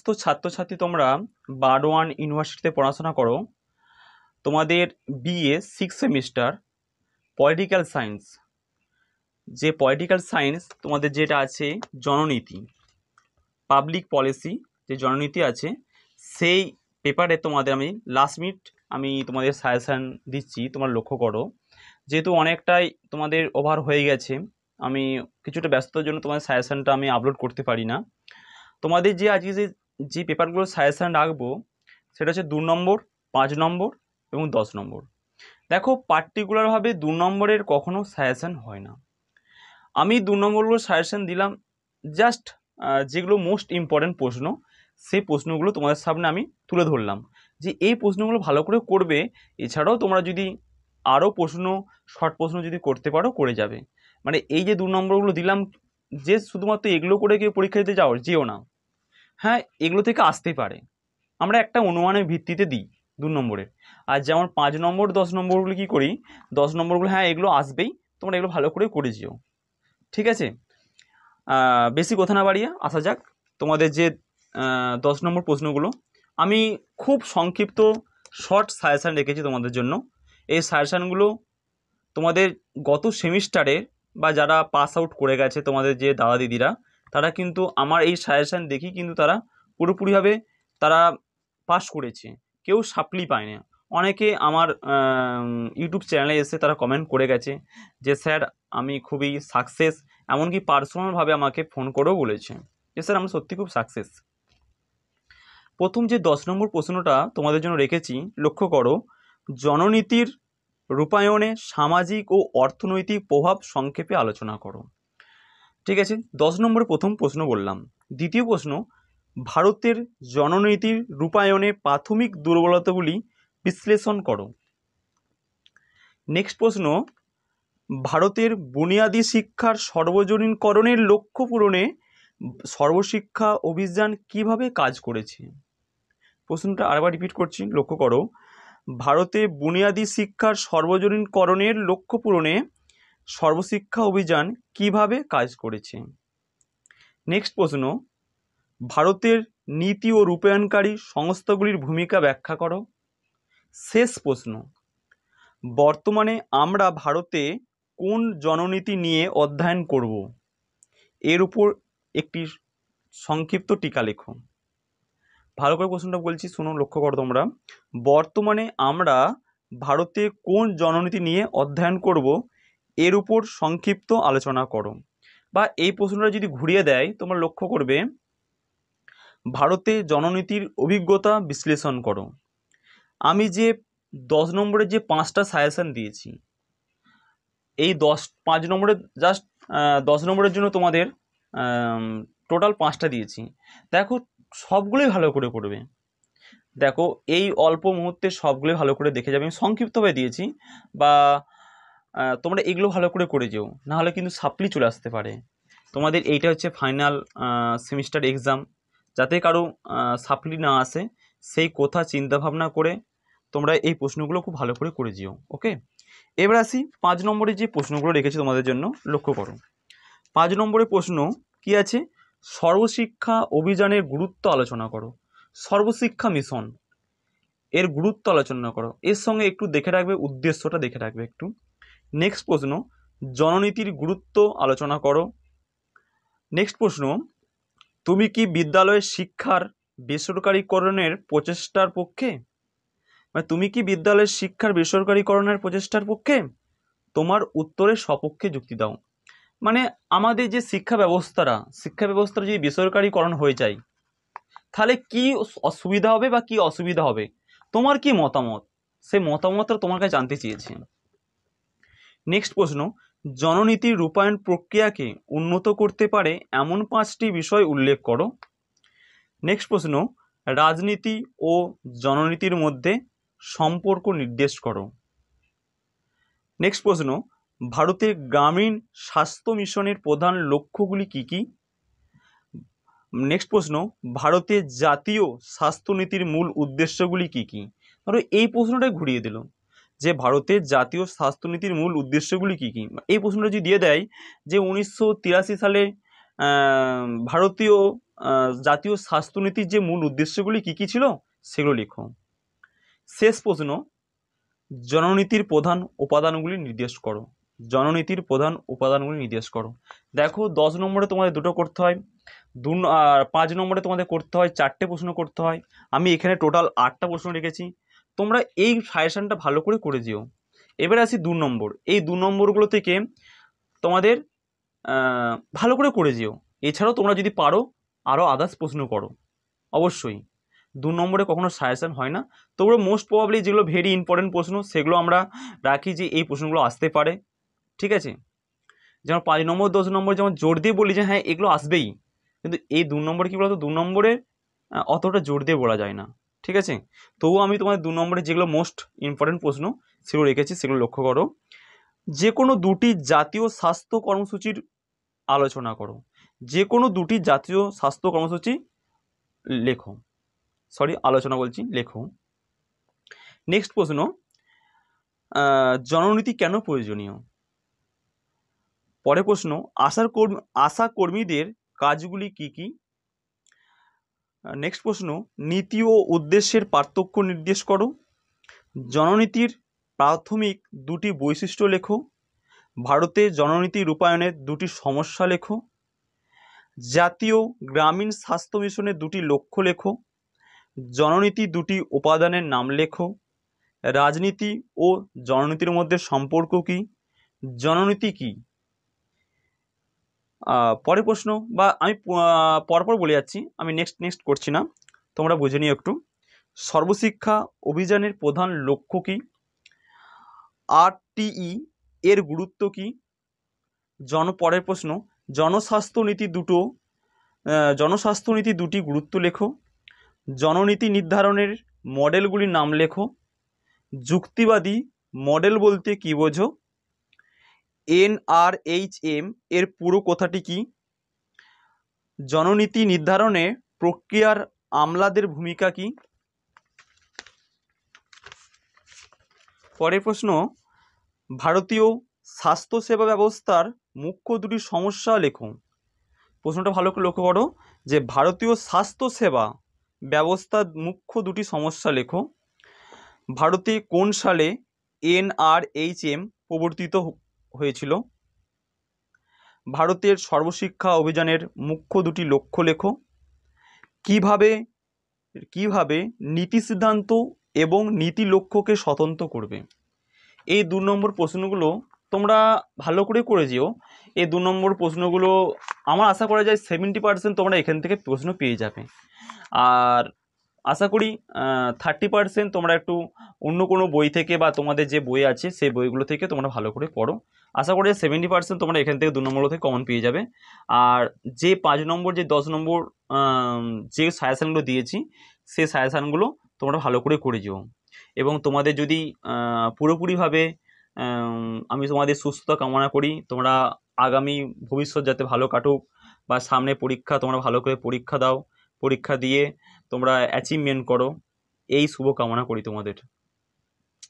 সমস্ত ছাত্রছাত্রী তোমরা বারওয়ান ইউনিভার্সিটিতে পড়াশোনা করো, তোমাদের বিএ 6 সেমিস্টার পলিটিক্যাল সায়েন্স, যে পলিটিক্যাল সায়েন্স তোমাদের যেটা আছে জননীতি, পাবলিক পলিসি যে জননীতি আছে, সেই পেপারে তোমাদের আমি লাস্ট মিনিট আমি তোমাদের সাজেশান দিচ্ছি। তোমরা লক্ষ্য করো, যেহেতু অনেকটাই তোমাদের ওভার হয়ে গেছে, আমি কিছুটা ব্যস্ততার জন্য তোমাদের সাজেশানটা আমি আপলোড করতে পারি না। তোমাদের যে আজকে যে পেপারগুলো সাজেশান রাখবো সেটা হচ্ছে 2 নম্বর, 5 নম্বর এবং 10 নম্বর। দেখো, পার্টিকুলারভাবে 2 নম্বরের কখনো সাজেশান হয় না। আমি 2 নম্বরগুলো সাজেশান দিলাম, জাস্ট যেগুলো মোস্ট ইম্পর্ট্যান্ট প্রশ্ন, সেই প্রশ্নগুলো তোমাদের সামনে আমি তুলে ধরলাম যে এই প্রশ্নগুলো ভালো করে করবে। এছাড়াও তোমরা যদি আরও প্রশ্ন, শর্ট প্রশ্ন যদি করতে পারো করে যাবে। মানে এই যে 2 নম্বরগুলো দিলাম, যে শুধুমাত্র এগুলো করে কেউ পরীক্ষা দিতে যেও না। হ্যাঁ, এগুলো থেকে আসতে পারে, আমরা একটা অনুমানের ভিত্তিতে দিই 2 নম্বরের। আর যেমন 5 নম্বর 10 নম্বরগুলো কী করি, 10 নম্বরগুলো হ্যাঁ এগুলো আসবেই, তোমরা এগুলো ভালো করে করে যেও। ঠিক আছে, বেশি কথা না বাড়িয়ে আসা যাক তোমাদের যে 10 নম্বর প্রশ্নগুলো। আমি খুব সংক্ষিপ্ত শর্ট সাজেশান রেখেছি তোমাদের জন্য। এই সাজেশানগুলো তোমাদের গত সেমিস্টারে বা যারা পাস আউট করে গেছে তোমাদের যে দাদা দিদিরা, তারা কিন্তু আমার এই সাজেশান দেখি কিন্তু তারা পুরোপুরিভাবে তারা পাস করেছে, কেউ সাপ্লি পায় না। অনেকে আমার ইউটিউব চ্যানেলে এসে তারা কমেন্ট করে গেছে যে স্যার আমি খুবই সাকসেস, এমনকি পার্সোনালভাবে আমাকে ফোন করেও বলেছে যে স্যার আমরা সত্যি খুব সাকসেস। প্রথম যে 10 নম্বর প্রশ্নটা তোমাদের জন্য রেখেছি, লক্ষ্য করো, জননীতির রূপায়ণে সামাজিক ও অর্থনৈতিক প্রভাব সংক্ষেপে আলোচনা করো। ঠিক আছে, 10 নম্বরে প্রথম প্রশ্ন বললাম। দ্বিতীয় প্রশ্ন, ভারতের জননীতির রূপায়ণে প্রাথমিক দুর্বলতাগুলি বিশ্লেষণ করো। নেক্সট প্রশ্ন, ভারতের বুনিয়াদী শিক্ষার সর্বজনীনকরণের লক্ষ্য পূরণে সর্বশিক্ষা অভিযান কিভাবে কাজ করেছে। প্রশ্নটা আরেকবার রিপিট করছি, লক্ষ্য করো, ভারতে বুনিয়াদী শিক্ষার সর্বজনীনকরণের লক্ষ্য পূরণে সর্বশিক্ষা অভিযান কিভাবে কাজ করেছে। নেক্সট প্রশ্ন, ভারতের নীতি ও রূপায়ণকারী সংস্থাগুলির ভূমিকা ব্যাখ্যা করো। শেষ প্রশ্ন, বর্তমানে আমরা ভারতে কোন জননীতি নিয়ে অধ্যয়ন করব, এর উপর একটি সংক্ষিপ্ত টিকা লেখো। ভালো করে প্রশ্নটা বলছি, শুনো, লক্ষ্য করো তোমরা। বর্তমানে আমরা ভারতে কোন জননীতি নিয়ে অধ্যয়ন করব, এর উপর সংক্ষিপ্ত আলোচনা করো। বা এই প্রশ্নটা যদি ঘুরিয়ে দেয়, তোমরা লক্ষ্য করবে, ভারতে জননীতির অভিজ্ঞতা বিশ্লেষণ করো। আমি যে 10 নম্বরের যে 5টা সাজেশান দিয়েছি, এই 5 নম্বরের জাস্ট 10 নম্বরের জন্য তোমাদের টোটাল 5টা দিয়েছি। দেখো, সবগুলোই ভালো করে করবে। দেখো, এই অল্প মুহূর্তে সবগুলোই ভালো করে দেখে যাবে। আমি সংক্ষিপ্তভাবে দিয়েছি, বা তোমরা এগুলো ভালো করে করে যেও, নাহলে কিন্তু সাপ্লি চলে আসতে পারে। তোমাদের এইটা হচ্ছে ফাইনাল সেমিস্টার এক্সাম, যাতে কারো সাপ্লি না আসে সেই কথা চিন্তাভাবনা করে তোমরা এই প্রশ্নগুলো খুব ভালো করে করে যেও। ওকে, এবার আসি 5 নম্বরে যে প্রশ্নগুলো রেখেছি তোমাদের জন্য, লক্ষ্য করো। 5 নম্বরের প্রশ্ন কি আছে, সর্বশিক্ষা অভিযানের গুরুত্ব আলোচনা করো। সর্বশিক্ষা মিশন এর গুরুত্ব আলোচনা করো, এর সঙ্গে একটু দেখে রাখবে, উদ্দেশ্যটা দেখে রাখবে একটু। নেক্সট প্রশ্ন, জননীতির গুরুত্ব আলোচনা করো। নেক্সট প্রশ্ন, তুমি কি বিদ্যালয়ের শিক্ষার বেসরকারীকরণের প্রচেষ্টার পক্ষে, মানে তুমি কি বিদ্যালয়ের শিক্ষার বেসরকারীকরণের প্রচেষ্টার পক্ষে? তোমার উত্তরের সপক্ষে যুক্তি দাও। মানে আমাদের যে শিক্ষা ব্যবস্থার যদি বেসরকারীকরণ হয়ে যায়, তাহলে কি অসুবিধা হবে বা কি অসুবিধা হবে, তোমার কি মতামত, সেই মতামতটা তোমার কাছে জানতে চেয়েছি। নেক্সট প্রশ্ন, জননীতির রূপায়ণ প্রক্রিয়াকে উন্নত করতে পারে এমন 5টি বিষয় উল্লেখ করো। নেক্সট প্রশ্ন, রাজনীতি ও জননীতির মধ্যে সম্পর্ক নির্দেশ করো। নেক্সট প্রশ্ন, ভারতের গ্রামীণ স্বাস্থ্য মিশনের প্রধান লক্ষ্যগুলি কি কি। নেক্সট প্রশ্ন, ভারতের জাতীয় স্বাস্থ্যনীতির মূল উদ্দেশ্যগুলি কি কি। ধরো এই প্রশ্নটাই ঘুরিয়ে দিল যে ভারতের জাতীয় স্বাস্থ্যনীতির মূল উদ্দেশ্যগুলি কি কি। এই প্রশ্নটা যদি দিয়ে দেয় যে 1983 সালে ভারতীয় জাতীয় স্বাস্থ্যনীতির যে মূল উদ্দেশ্যগুলি কী কী ছিল সেগুলো লিখো। শেষ প্রশ্ন, জননীতির প্রধান উপাদানগুলি নির্দেশ করো। জননীতির প্রধান উপাদানগুলি নির্দেশ করো। দেখো 10 নম্বরে তোমাদের দুটো করতে হয়, 5 নম্বরে তোমাদের করতে হয় 4টে প্রশ্ন করতে হয়। আমি এখানে টোটাল 8টা প্রশ্ন রেখেছি। তোমরা এই সাজেশনটা ভালো করে করে দিও। এবার আসি 2 নম্বর। এই 2 নম্বরগুলো থেকে তোমাদের ভালো করে দিও। এছাড়াও তোমরা যদি পারো আরও আদার্স প্রশ্ন করো অবশ্যই। 2 নম্বরে কখনো সাজেশন হয় না। তবুও মোস্ট প্রবাবলি যেগুলো ভেরি ইম্পর্টেন্ট প্রশ্ন সেগুলো আমরা রাখি যে এই প্রশ্নগুলো আসতে পারে, ঠিক আছে। যেমন 5 নম্বর 10 নম্বর যেমন জোর দিয়ে বলি যে হ্যাঁ এগুলো আসবেই, কিন্তু এই 2 নম্বরে কী বলতো 2 নম্বরে অতটা জোর দিয়ে বলা যায় না, ঠিক আছে। তবুও আমি তোমাদের 2 নম্বরে যেগুলো মোস্ট ইম্পর্টেন্ট প্রশ্ন সেগুলো রেখেছি, সেগুলো লক্ষ্য করো। যে কোনো দুটি জাতীয় স্বাস্থ্য কর্মসূচির আলোচনা করো। যে কোনো দুটি জাতীয় স্বাস্থ্য কর্মসূচি লেখো, আলোচনা বলছি, লেখো। নেক্সট প্রশ্ন, জননীতি কেন প্রয়োজনীয়? পরের প্রশ্ন, আশা কর্মীদের কাজগুলি কি কি? নেক্সট প্রশ্ন, নীতি ও উদ্দেশ্যের পার্থক্য নির্দেশ করো। জননীতির প্রাথমিক দুটি বৈশিষ্ট্য লেখো। ভারতে জননীতি রূপায়ণের দুটি সমস্যা লেখো। জাতীয় গ্রামীণ স্বাস্থ্য মিশনের দুটি লক্ষ্য লেখো। জননীতি দুটি উপাদানের নাম লেখো। রাজনীতি ও জননীতির মধ্যে সম্পর্ক কি? জননীতি কি? পরের প্রশ্ন, বা আমি পরপর বলে যাচ্ছি, আমি নেক্সট করছি না, তোমরা বুঝে নিও একটু। সর্বশিক্ষা অভিযানের প্রধান লক্ষ্য কি? RTE এর গুরুত্ব কি? পরের প্রশ্ন, জনস্বাস্থ্য নীতি দুটি গুরুত্ব লেখো। জননীতি নির্ধারণের মডেলগুলির নাম লেখো। যুক্তিবাদী মডেল বলতে কি বোঝো? NRHM এর পুরো কথাটি কি? জননীতি নির্ধারণে প্রক্রিয়ার আমলাদের ভূমিকা কি? পরের প্রশ্ন, ভারতীয় স্বাস্থ্যসেবা ব্যবস্থার মুখ্য দুটি সমস্যা লেখো। প্রশ্নটা ভালো করে লক্ষ্য করো যে ভারতীয় স্বাস্থ্যসেবা ব্যবস্থার মুখ্য দুটি সমস্যা লেখো। ভারতে কোন সালে NRHM প্রবর্তিত হয়েছিল? ভারতের সর্বশিক্ষা অভিযানের মুখ্য দুটি লক্ষ্য লেখো। কিভাবে নীতি সিদ্ধান্ত এবং নীতি লক্ষ্যকে স্বতন্ত্র করবে? এই 2 নম্বর প্রশ্নগুলো তোমরা ভালো করে যেও। এই 2 নম্বর প্রশ্নগুলো আমার আশা করা যায় 70% তোমরা এখান থেকে প্রশ্ন পেয়ে যাবে। আর আশা করি 30% তোমরা একটু অন্য কোনো বই থেকে বা তোমাদের যে বই আছে সেই বইগুলো থেকে তোমরা ভালো করে পড়ো। আশা করি 70% তোমরা এখান থেকে 2 নম্বর থেকে কমন পেয়ে যাবে। আর যে 5 নম্বর যে 10 নম্বর যে সাজেশানগুলো দিয়েছি সেই সাজেশানগুলো তোমরা ভালো করে যেও। এবং তোমাদের যদি পুরোপুরিভাবে আমি তোমাদের সুস্থতা কামনা করি, তোমরা আগামী ভবিষ্যৎ যাতে ভালো কাটুক, বা সামনে পরীক্ষা তোমরা ভালো করে পরীক্ষা দাও, পরীক্ষা দিয়ে তোমরা অ্যাচিভমেন্ট করো, এই শুভ কামনা করি তোমাদের।